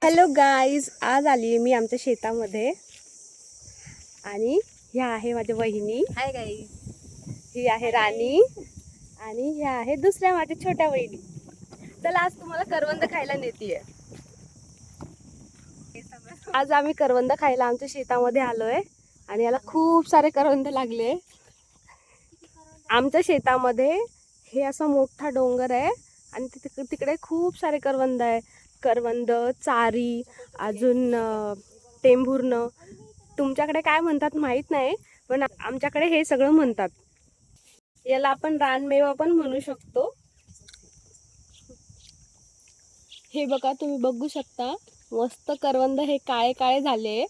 Hello guys, आज आली आहे मी आमच्या शेतामध्ये आणि ह्या आहे माझ्या वहिनी. Hi guys. ही आहे राणी आणि ह्या आहे दुसऱ्या माझ्या छोट्या वहिनी. चला आज तुम्हाला करवंद खायला नेतीये. आज आम्ही करवंद खायला आमच्या शेतामध्ये आलोय आणि याला खूप सारे करवंद लागले. आमच्या शेतामध्ये हे असा मोठा डोंगर आहे आणि तिकडे खूप सारे करवंद आहे. करवंद, चारी, अजून टेंभुर्न. तुमच्याकडे काय म्हणतात माहित नाही, पण आमच्याकडे हे सगळं म्हणतात. याला आपण रानमेवा पण म्हणू शकतो. हे बघा, तुम्ही बघू शकता, मस्त करवंद हे काळे काळे झाले.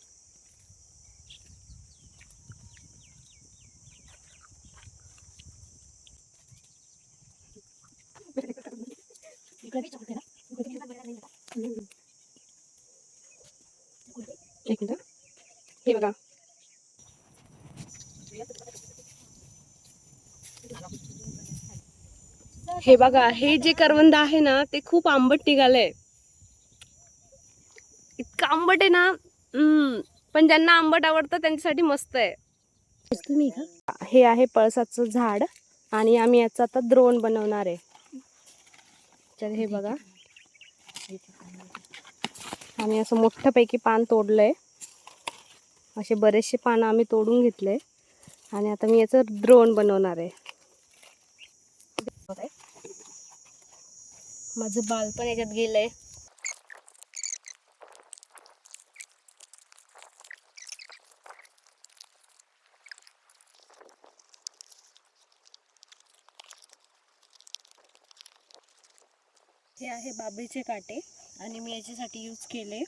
हे बघा, हे बघा, हे जे करवंद आहे ना ते खूप आंबट निघालंय. इतकं आंबट आहे ना, पण ज्यांना आंबट आवडतं त्यांच्यासाठी मस्त आहे. हे आहे पळसाचं झाड आणि आम्ही याचा आता द्रोण बनवणार आहे. तर हे बघा, आम्ही असं मोठ्यापैकी पान तोडलंय. असे बरेचसे पानं आम्ही तोडून घेतले आणि आता मी याचं द्रोण बनवणार आहे. माझं बालपण याच्यात गेलंय. हे आहे बाबळीचे काटे आणि मी याच्यासाठी यूज केले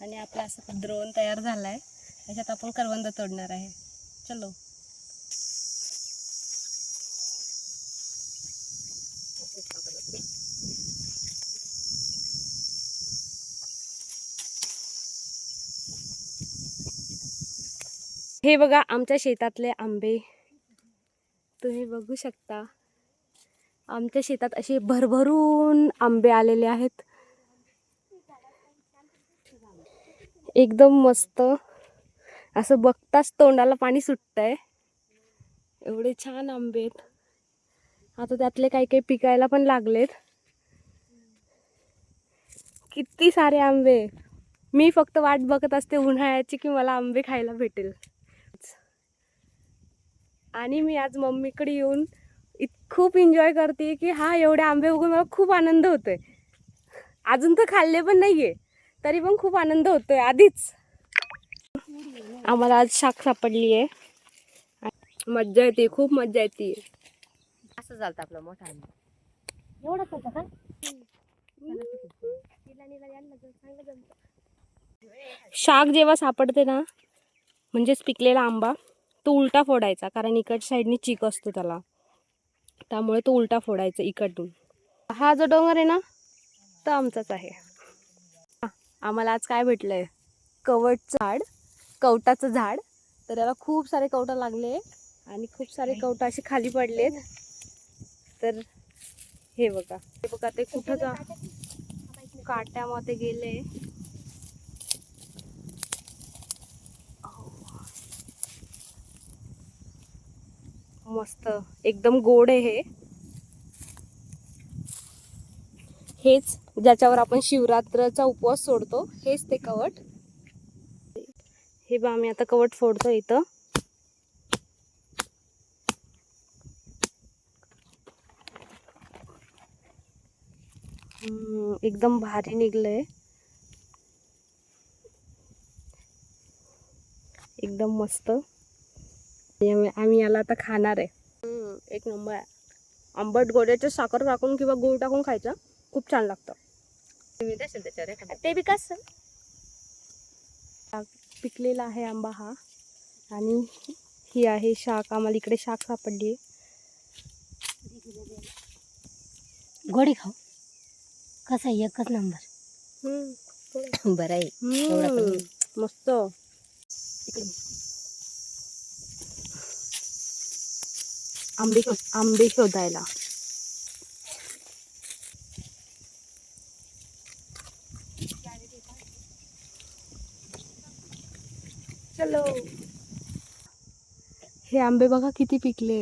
आणि आपला असं द्रोण तयार झालाय. याच्यात आपण करवंद तोडणार आहे. चलो. हे बघा आमच्या शेतातले आंबे, तुम्ही बघू शकता. आमच्या शेतात असे भरभरून आंबे आलेले आहेत. एकदम मस्त, असं बघताच तोंडाला पाणी सुटतंय. एवढे छान आंबे आहेत. आता त्यातले काही काही पिकायला पण लागलेत. किती सारे आंबे. मी फक्त वाट बघत असते उन्हाळ्याची की मला आंबे खायला भेटेल. आणि मी आज मम्मीकडे येऊन खूप एन्जॉय करते की हा एवढे आंबे बघून मला खूप आनंद होतोय. अजून तर खाल्ले पण नाहीये तरी पण खूप आनंद होतोय आधीच. आम्हाला आज शाक सापडली आहे. मज्जा येते, खूप मज्जा येते. असं झालं आपलं मोठा एवढंच होतं का? शाक जेव्हा सापडते ना, म्हणजेच पिकलेला आंबा, तो उलटा फोडायचा, कारण इकडच्या साईडनी चीक असतो त्याला, त्यामुळे तो उलटा फोडायचा इकडून. हा जो डोंगर आहे ना तो आमचाच आहे. आम्हाला आज काय भेटलंय? कवटाचं झाड. तर याला खूप सारे कवटा लागले आणि खूप सारे कवटा असे खाली पडलेत. तर हे बघा, ते कुठं काट्यामध्ये गेले. मस्त एकदम गोड आहे हेच ज्याच्यावर आपण शिवरात्रीचा उपवास सोडतो, हेच ते कवट. हे बा, आम्ही आता कवट फोडतो इथं. एकदम भारी निघलंय, एकदम मस्त. आम्ही याला आता खाणार आहे. एक नंबर आहे. आंबट गोड्याचं साखर टाकून किंवा गूळ टाकून खायचं, खूप छान लागतं. ते बी कसं पिकलेला आहे आंबा हा. आणि ही आहे शाक. आम्हाला इकडे शाक सापडली. गोडी खाऊ कसा एकच नंबर. बरं आहे. मस्त. आंबे शोधायला. चलो. हे आंबे बघा किती पिकले.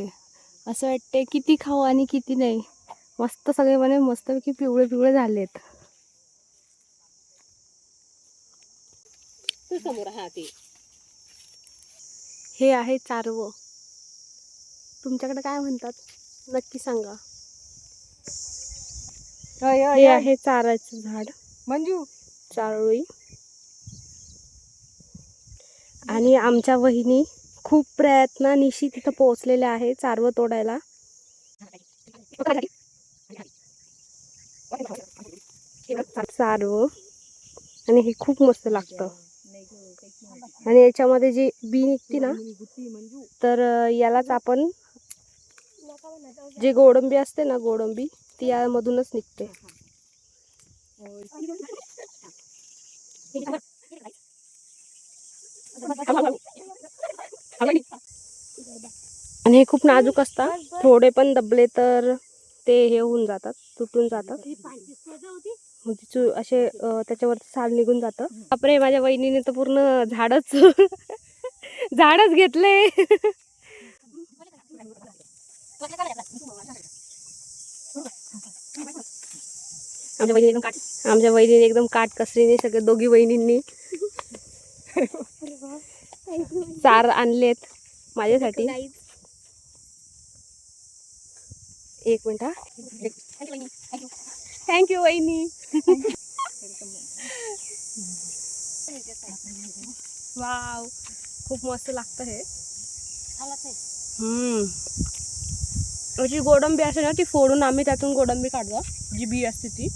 असं वाटते किती खाऊ आणि किती नाही. मस्त सगळे म्हणे मस्तपैकी पिवळे पिवळे झालेत. समोर हा ते हे आहे चारवं. तुमच्याकडे काय म्हणतात नक्की सांगा. हे आहे चाराचं झाड मंजू. चारोळी. आणि आमच्या वहिनी खूप प्रयत्नानिशी तिथं पोहोचलेल्या आहे चारवं तोडायला. चारवं आणि हे खूप मस्त लागतं. आणि याच्यामध्ये जी बी निघते ना तर यालाच आपण जे गोडंबी असते ना गोडंबी ती यामधूनच निघते. आणि हे खूप नाजूक असतात. थोडे पण दबले तर ते हे होऊन जातात, तुटून जातात. असे त्याच्यावरती साल निघून जातं. बापरे, माझ्या वहिनीने तर पूर्ण झाडच झाडच घेतले. आमच्या वहिनीने एकदम काटकसरीने सगळे दोघी वहिनींनी चार आणलेत माझ्यासाठी. एक मिनिट. थँक्यू वहिनी. वाव, खूप मस्त लागतं हे. जी गोडंबी असते ना ती फोडून आम्ही त्यातून गोडंबी काढतो. जी बी असते ती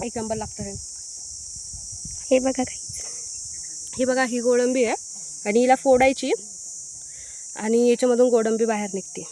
एक नंबर लागतं हे. हे बघा ही बघा ही गोडंबी आहे आणि हिला फोडायची आणि याच्यामधून गोडंबी बाहेर निघते.